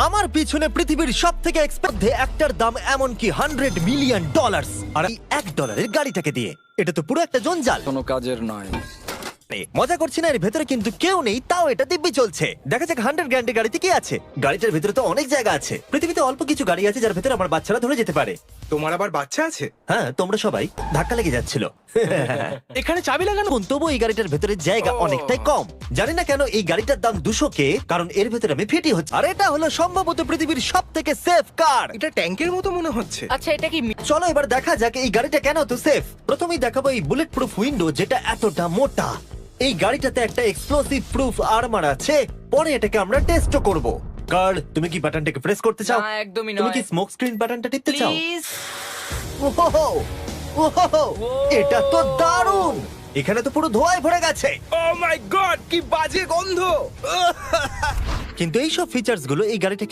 আমার পিছনে পৃথিবীর সব থেকে একটার দাম এমনকি $100 মিলিয়ন, আর এই $1 গাড়িটাকে দিয়ে এটা তো পুরো একটা জঞ্জাল। কোনো কাজের নয়। মজা করছি না, এর ভেতরে কিন্তু কেউ নেই, তাও এটা দিব্যি চলছে। দেখা যাক 100 গ্র্যান্ডের গাড়িতে কি আছে। গাড়িটার ভেতরে তো অনেক জায়গা আছে। পৃথিবীতে অল্প কিছু গাড়ি আছে যার ভেতরে আমার বাচ্চারা ধরে যেতে পারে। তোমার আবার বাচ্চা আছে? হ্যাঁ, তোমরা সবাই ধাক্কা লেগে যাচ্ছিল। এখানে চাবি লাগানো। তবু এই গাড়িটার ভেতরে জায়গা অনেকটাই কম। জানি না কেন এই গাড়িটার দাম 200K, কারণ এর ভেতরে আমি ফিটি হচ্ছে। আর এটা হলো সম্ভবত পৃথিবীর সব থেকে সেফ কার। এটা ট্যাঙ্কের মতো মনে হচ্ছে। আচ্ছা এটা কি চলো এবার দেখা যাক এই গাড়িটা কেন তো সেফ। প্রথমেই দেখাবো এই বুলেট প্রুফ উইন্ডো, যেটা এতটা মোটা। এই গাড়িটাতে একটা এক্সপ্লোসিভ প্রুফ আর্মার আছে। পরে এটাকে আমরা টেস্ট করব। কার্ল, তুমি কি বাটনটাকে প্রেস করতে চাও? না, একদমই তুমি কি নয়। স্মোক স্ক্রিন বাটনটা টিপতে চাও? প্লিজ? ওহো, ওহো, এটা তো দারুণ। এখানে তো পুরো ধোঁয়ায় ভরে গেছে। ও মাই গড, কি বাজে গন্ধ! কিন্তু এইসব ফিচার্স গুলো এই গাড়িটাকে